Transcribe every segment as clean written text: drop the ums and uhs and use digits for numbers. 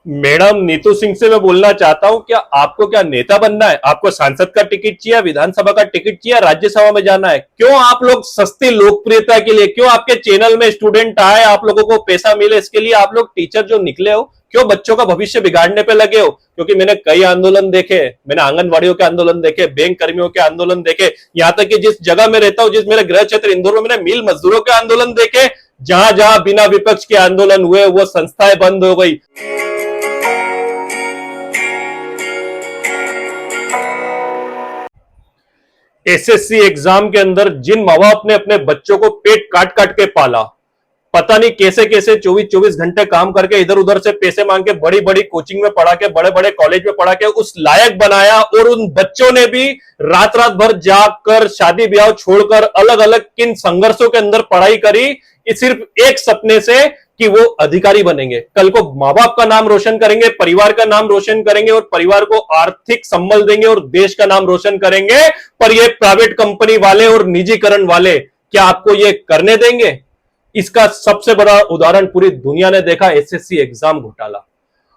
Madam Neetu Singh से मैं बोलना चाहता हूं, क्या आपको क्या नेता बनना है? आपको सांसद का टिकट चाहिए, विधानसभा का टिकट चाहिए, राज्यसभा में जाना है? क्यों आप लोग सस्ती लोकप्रियता के लिए, क्यों आपके चैनल में स्टूडेंट आए, आप लोगों को पैसा मिले, इसके लिए आप लोग टीचर जो निकले हो, क्यों बच्चों का भविष्य बिगाड़ने पे लगे हो? क्योंकि मैंने कई आंदोलन देखे, मैंने आंगनबाड़ियों के आंदोलन देखे, बैंक कर्मियों के आंदोलन देखे, यहां तक कि जिस जगह में रहता हूं, जिस मेरे गृह क्षेत्र इंदौर में, मैंने मिल मजदूरों के आंदोलन देखे। जहां जहां बिना विपक्ष के आंदोलन हुए वो संस्थाएं बंद हो गई। एसएससी एग्जाम के अंदर जिन माँ बाप ने अपने बच्चों को पेट काट काट के पाला, पता नहीं कैसे कैसे 24-24 घंटे काम करके इधर उधर से पैसे मांग के बड़ी बड़ी कोचिंग में पढ़ा के, बड़े बड़े कॉलेज में पढ़ा के उस लायक बनाया, और उन बच्चों ने भी रात रात भर जाग कर, शादी ब्याह छोड़कर, अलग अलग किन संघर्षों के अंदर पढ़ाई करी, सिर्फ एक सपने से कि वो अधिकारी बनेंगे, कल को माँ बाप का नाम रोशन करेंगे, परिवार का नाम रोशन करेंगे, और परिवार को आर्थिक संबल देंगे और देश का नाम रोशन करेंगे। पर ये प्राइवेट कंपनी वाले और निजीकरण वाले क्या आपको ये करने देंगे? इसका सबसे बड़ा उदाहरण पूरी दुनिया ने देखा, एसएससी एग्जाम घोटाला।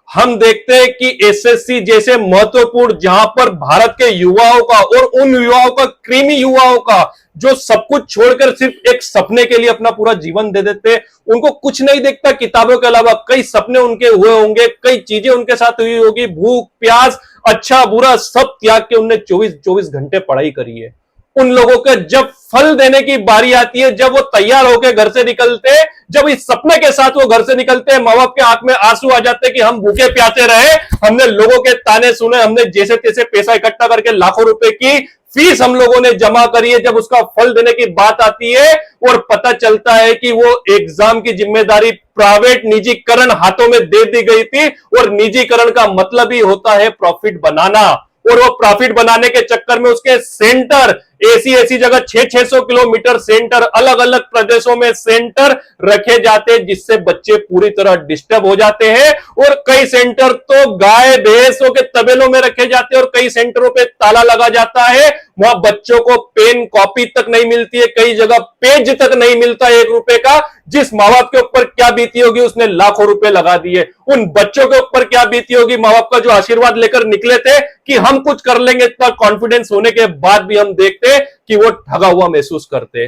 हम देखते हैं कि एसएससी जैसे महत्वपूर्ण, जहां पर भारत के युवाओं का, और उन युवाओं का, क्रीमी युवाओं का, जो सब कुछ छोड़कर सिर्फ एक सपने के लिए अपना पूरा जीवन दे देते, उनको कुछ नहीं देखता किताबों के अलावा। कई सपने उनके हुए होंगे, कई चीजें उनके साथ हुई होगी, भूख प्यास, अच्छा बुरा सब त्याग के उनने 24-24 घंटे पढ़ाई करी है। उन लोगों के जब फल देने की बारी आती है, जब वो तैयार होकर घर से निकलते, जब इस सपने के साथ वो घर से निकलते हैं, माँ बाप के आंख में आंसू आ जाते हैं कि हम भूखे प्यासे रहे, हमने लोगों के ताने सुने, हमने जैसे तैसे पैसा इकट्ठा करके लाखों रुपए की फीस हम लोगों ने जमा करी है। जब उसका फल देने की बात आती है और पता चलता है कि वो एग्जाम की जिम्मेदारी प्राइवेट निजीकरण हाथों में दे दी गई थी, और निजीकरण का मतलब ही होता है प्रॉफिट बनाना, और वो प्रॉफिट बनाने के चक्कर में उसके सेंटर ऐसी ऐसी जगह 600-600 किलोमीटर सेंटर, अलग अलग प्रदेशों में सेंटर रखे जाते हैं, जिससे बच्चे पूरी तरह डिस्टर्ब हो जाते हैं। और कई सेंटर तो गाय भैंसों के तबेलों में रखे जाते हैं, और कई सेंटरों पे ताला लगा जाता है, वहां बच्चों को पेन कॉपी तक नहीं मिलती है, कई जगह पेज तक नहीं मिलता 1 रुपए का। जिस माँ बाप के ऊपर क्या बीती होगी, उसने लाखों रुपए लगा दिए। उन बच्चों के ऊपर क्या बीती होगी, माँ बाप का जो आशीर्वाद लेकर निकले थे कि हम कुछ कर लेंगे, इतना कॉन्फिडेंस होने के बाद भी हम देखते कि वो ठगा हुआ महसूस करते।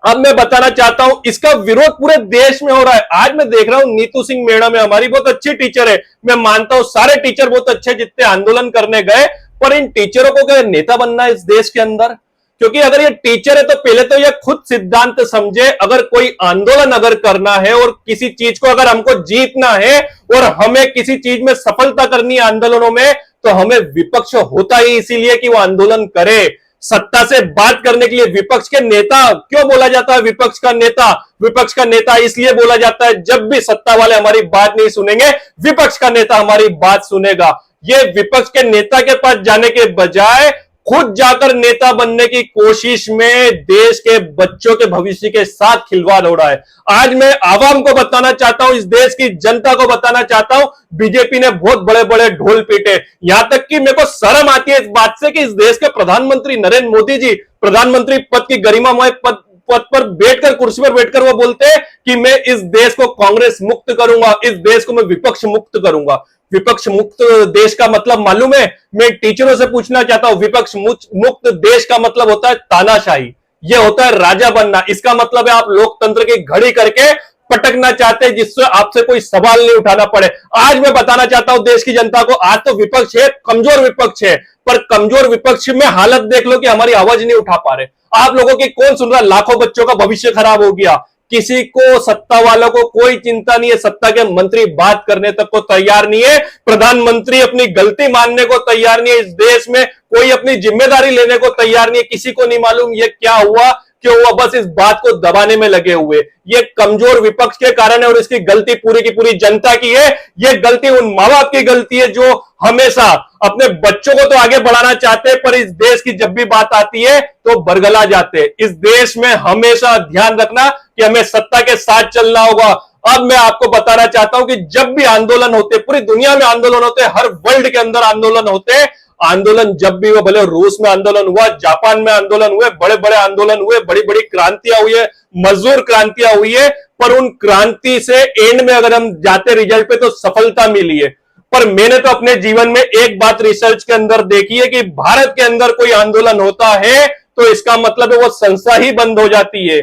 अब मैं बताना चाहता हूं, इसका विरोध पूरे देश में हो रहा है। आज मैं देख रहा हूं नीतू सिंह मैडम है, हमारी बहुत अच्छी टीचर है, मैं मानता हूं सारे टीचर बहुत अच्छे जितने आंदोलन करने गए, पर इन टीचरों को क्या नेता बनना है इस देश के अंदर? क्योंकि अगर ये टीचर है तो पहले तो ये खुद सिद्धांत समझे, अगर कोई आंदोलन अगर करना है और किसी चीज को अगर हमको जीतना है और हमें किसी चीज में सफलता करनी है आंदोलनों में, तो हमें विपक्ष होता ही इसीलिए कि वो आंदोलन करे। सत्ता से बात करने के लिए विपक्ष के नेता क्यों बोला जाता है? विपक्ष का नेता, विपक्ष का नेता इसलिए बोला जाता है, जब भी सत्ता वाले हमारी बात नहीं सुनेंगे, विपक्ष का नेता हमारी बात सुनेगा। ये विपक्ष के नेता के पास जाने के बजाय खुद जाकर नेता बनने की कोशिश में देश के बच्चों के भविष्य के साथ खिलवाड़ हो रहा है। आज मैं आवाम को बताना चाहता हूं, इस देश की जनता को बताना चाहता हूं, बीजेपी ने बहुत बड़े बड़े ढोल पीटे, यहां तक कि मेरे को शर्म आती है इस बात से कि इस देश के प्रधानमंत्री नरेंद्र मोदी जी प्रधानमंत्री पद की गरिमामय पद पर बैठकर, कुर्सी पर बैठकर वो बोलते हैं कि मैं इस देश को कांग्रेस मुक्त करूंगा, इस देश को मैं विपक्ष मुक्त करूंगा। विपक्ष मुक्त देश का मतलब मालूम है? मैं टीचरों से पूछना चाहता हूं, विपक्ष मुक्त देश का मतलब होता है तानाशाही, यह होता है राजा बनना। इसका मतलब है आप लोकतंत्र की घड़ी करके पटकना चाहते हैं, जिससे आपसे कोई सवाल नहीं उठाना पड़े। आज मैं बताना चाहता हूं देश की जनता को, आज तो विपक्ष है, कमजोर विपक्ष है, पर कमजोर विपक्ष में हालत देख लो कि हमारी आवाज नहीं उठा पा रहे। आप लोगों की कौन सुन रहा? लाखों बच्चों का भविष्य खराब हो गया। किसी को, सत्ता वालों को कोई चिंता नहीं है, सत्ता के मंत्री बात करने तक को तैयार नहीं है, प्रधानमंत्री अपनी गलती मानने को तैयार नहीं है, इस देश में कोई अपनी जिम्मेदारी लेने को तैयार नहीं है। किसी को नहीं मालूम ये क्या हुआ, क्यों हुआ, बस इस बात को दबाने में लगे हुए। ये कमजोर विपक्ष के कारण है, और इसकी गलती पूरी की पूरी जनता की है। ये गलती उन माँ बाप की गलती है जो हमेशा अपने बच्चों को तो आगे बढ़ाना चाहते हैं, पर इस देश की जब भी बात आती है तो बरगला जाते हैं। इस देश में हमेशा ध्यान रखना कि हमें सत्ता के साथ चलना होगा। अब मैं आपको बताना चाहता हूं कि जब भी आंदोलन होते, पूरी दुनिया में आंदोलन होते, हर वर्ल्ड के अंदर आंदोलन होते, आंदोलन जब भी वो, भले रूस में आंदोलन हुआ, जापान में आंदोलन हुए, बड़े बड़े आंदोलन हुए, बड़ी बड़ी क्रांतियां हुई है, मजदूर क्रांतियां हुई है, पर उन क्रांति से एंड में अगर हम जाते रिजल्ट पे तो सफलता मिली है। पर मैंने तो अपने जीवन में एक बात रिसर्च के अंदर देखी है कि भारत के अंदर कोई आंदोलन होता है तो इसका मतलब है वो संस्था ही बंद हो जाती है।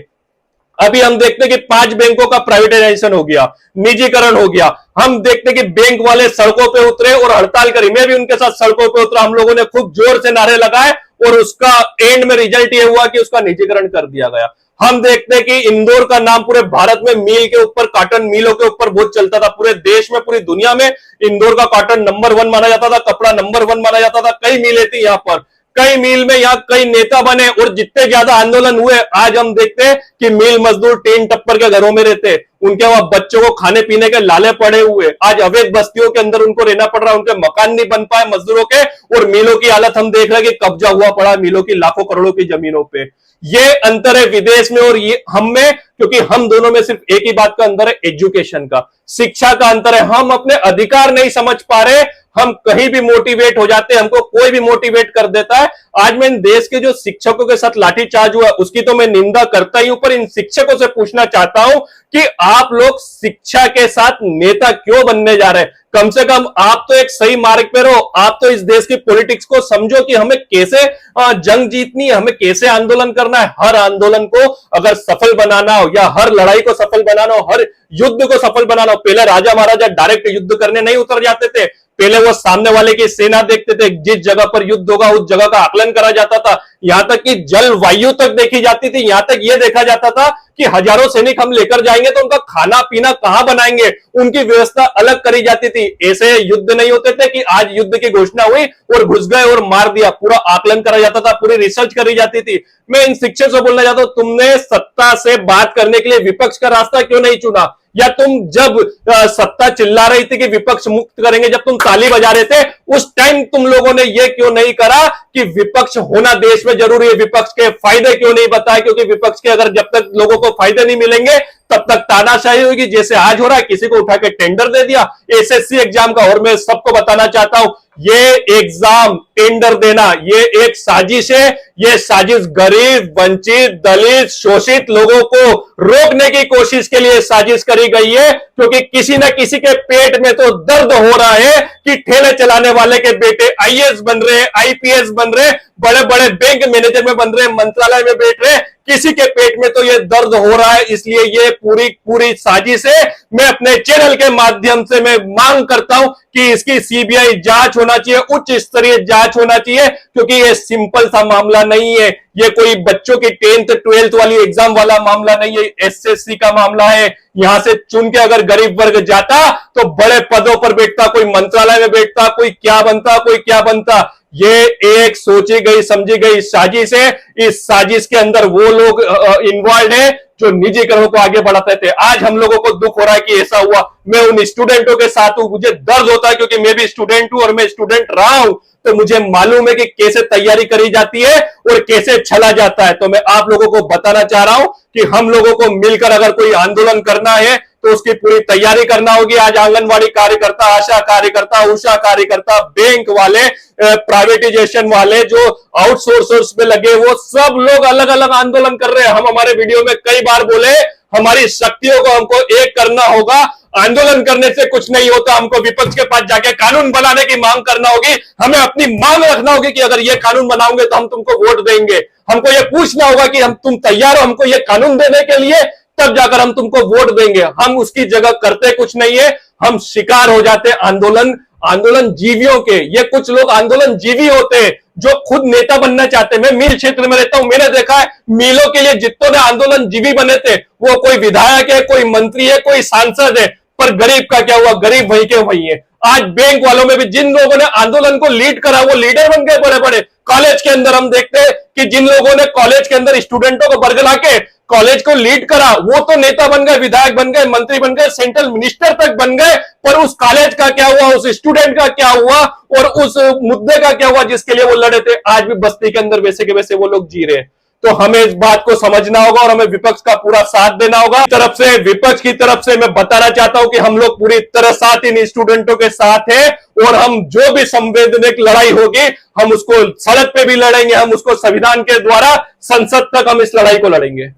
अभी हम देखते हैं कि 5 बैंकों का प्राइवेटाइजेशन हो गया, निजीकरण हो गया। हम देखते हैं कि बैंक वाले सड़कों पे उतरे और हड़ताल करी। मैं भी उनके साथ सड़कों पे उतरा, हम लोगों ने खूब जोर से नारे लगाए और उसका एंड में रिजल्ट ये हुआ कि उसका निजीकरण कर दिया गया। हम देखते हैं कि इंदौर का नाम पूरे भारत में मील के ऊपर, कॉटन मिलों के ऊपर बहुत चलता था। पूरे देश में, पूरी दुनिया में इंदौर का कॉटन नंबर 1 माना जाता था, कपड़ा नंबर 1 माना जाता था। कई मिलें थी यहां पर, कई मिल में यहाँ कई नेता बने और जितने ज्यादा आंदोलन हुए, आज हम देखते हैं कि मिल मजदूर टीन टप्पर के घरों में रहते, उनके वहां बच्चों को खाने पीने के लाले पड़े हुए। आज अवैध बस्तियों के अंदर उनको रहना पड़ रहा है, उनके मकान नहीं बन पाए मजदूरों के, और मिलों की हालत हम देख रहे हैं कि कब्जा हुआ पड़ा मिलों की लाखों करोड़ों की जमीनों पे। ये अंतर है विदेश में और ये हम में, क्योंकि हम दोनों में सिर्फ एक ही बात का अंतर है, एजुकेशन का, शिक्षा का अंतर है। हम अपने अधिकार नहीं समझ पा रहे, हम कहीं भी मोटिवेट हो जाते हैं, हमको कोई भी मोटिवेट कर देता है। आज मैं इन देश के जो शिक्षकों के साथ लाठीचार्ज हुआ उसकी तो मैं निंदा करता ही हूं, पर इन शिक्षकों से पूछना चाहता हूं कि आप लोग शिक्षा के साथ नेता क्यों बनने जा रहे हैं? कम से कम आप तो एक सही मार्ग पे रहो, आप तो इस देश की पॉलिटिक्स को समझो कि हमें कैसे जंग जीतनी है, हमें कैसे आंदोलन करना है। हर आंदोलन को अगर सफल बनाना हो या हर लड़ाई को सफल बनाना हो, हर युद्ध को सफल बनाना हो, पहले राजा महाराजा डायरेक्ट युद्ध करने नहीं उतर जाते थे, पहले वो सामने वाले की सेना देखते थे, जिस जगह पर युद्ध होगा उस जगह का आकलन करा जाता था, यहां तक कि जलवायु तक देखी जाती थी, यहां तक यह देखा जाता था कि हजारों सैनिक हम लेकर जाएंगे तो उनका खाना पीना कहां बनाएंगे, उनकी व्यवस्था अलग करी जाती थी। ऐसे युद्ध नहीं होते थे कि आज युद्ध की घोषणा हुई और घुस गए और मार दिया, पूरा आकलन करा जाता था, पूरी रिसर्च करी जाती थी। मैं इन शिक्षक से बोलना चाहता हूं, तुमने सत्ता से बात करने के लिए विपक्ष का रास्ता क्यों नहीं चुना? या तुम जब सत्ता चिल्ला रही थी कि विपक्ष मुक्त करेंगे, जब तुम ताली बजा रहे थे उस टाइम तुम लोगों ने यह क्यों नहीं करा कि विपक्ष होना देश में जरूरी है? विपक्ष के फायदे क्यों नहीं बताए? क्योंकि विपक्ष के अगर जब तक लोगों को फायदे नहीं मिलेंगे तब तक तानाशाही होगी, जैसे आज हो रहा है, किसी को उठा के टेंडर दे दिया एसएससी एग्जाम का। और मैं सबको बताना चाहता हूं, ये एग्जाम टेंडर देना ये एक साजिश है। ये साजिश गरीब, वंचित, दलित, शोषित लोगों को रोकने की कोशिश के लिए साजिश करी गई है, क्योंकि किसी न किसी के पेट में तो दर्द हो रहा है कि ठेले चलाने वाले के बेटे आईएएस बन रहे, आईपीएस बन रहे, बड़े बड़े बैंक मैनेजर में बन रहे, मंत्रालय में बैठ रहे, किसी के पेट में तो ये दर्द हो रहा है। इसलिए ये पूरी साजिश है। मैं अपने चैनल के माध्यम से मैं मांग करता हूं कि इसकी सीबीआई जांच होना चाहिए, उच्च स्तरीय जांच होना चाहिए, क्योंकि ये सिंपल सा मामला नहीं है। ये कोई बच्चों की 10th 12th वाली एग्जाम वाला मामला नहीं है, एसएससी का मामला है। यहां से चुन के अगर गरीब वर्ग जाता तो बड़े पदों पर बैठता, कोई मंत्रालय में बैठता, कोई क्या बनता, कोई क्या बनता। ये एक सोची गई समझी गई साजिश है। इस साजिश के अंदर वो लोग इन्वॉल्व है जो निजीकरण को आगे बढ़ाते थे। आज हम लोगों को दुख हो रहा है कि ऐसा हुआ। मैं उन स्टूडेंटों के साथ हूं, मुझे दर्द होता है क्योंकि मैं भी स्टूडेंट हूं और मैं स्टूडेंट रहा हूं, तो मुझे मालूम है कि कैसे तैयारी करी जाती है और कैसे छला जाता है। तो मैं आप लोगों को बताना चाह रहा हूं कि हम लोगों को मिलकर अगर कोई आंदोलन करना है तो उसकी पूरी तैयारी करना होगी। आज आंगनवाड़ी कार्यकर्ता, आशा कार्यकर्ता, उषा कार्यकर्ता, बैंक वाले, प्राइवेटाइजेशन वाले, जो आउटसोर्सर्स पे लगे, वो सब लोग अलग अलग आंदोलन कर रहे हैं। हम हमारे वीडियो में कई बार बोले, हमारी शक्तियों को हमको एक करना होगा। आंदोलन करने से कुछ नहीं होता, हमको विपक्ष के पास जाके कानून बनाने की मांग करना होगी। हमें अपनी मांग रखना होगी कि अगर ये कानून बनाओगे तो हम तुमको वोट देंगे। हमको ये पूछना होगा कि हम तुम तैयार हो हमको ये कानून देने के लिए, तब जाकर हम तुमको वोट देंगे। हम उसकी जगह करते कुछ नहीं है, हम शिकार हो जाते आंदोलन जीवियों के। ये कुछ लोग आंदोलन जीवी होते हैं जो खुद नेता बनना चाहते हैं। मैं मिल क्षेत्र में रहता हूं, मैंने देखा है मिलों के लिए जितनों ने आंदोलन जीवी बने थे वो कोई विधायक है, कोई मंत्री है, कोई सांसद है, पर गरीब का क्या हुआ? गरीब वही के वही है। आज बैंक वालों में भी जिन लोगों ने आंदोलन को लीड करा वो लीडर बन गए बड़े बड़े। कॉलेज के अंदर हम देखते हैं कि जिन लोगों ने कॉलेज के अंदर स्टूडेंटों को बरगला के कॉलेज को लीड करा वो तो नेता बन गए, विधायक बन गए, मंत्री बन गए, सेंट्रल मिनिस्टर तक बन गए। पर उस कॉलेज का क्या हुआ, उस स्टूडेंट का क्या हुआ और उस मुद्दे का क्या हुआ जिसके लिए वो लड़े थे? आज भी बस्ती के अंदर वैसे के वैसे वो लोग जी रहे हैं। तो हमें इस बात को समझना होगा और हमें विपक्ष का पूरा साथ देना होगा। तरफ से, विपक्ष की तरफ से मैं बताना चाहता हूं कि हम लोग पूरी तरह साथ इन स्टूडेंटों के साथ हैं और हम जो भी संवैधानिक लड़ाई होगी हम उसको सड़क पे भी लड़ेंगे, हम उसको संविधान के द्वारा संसद तक हम इस लड़ाई को लड़ेंगे।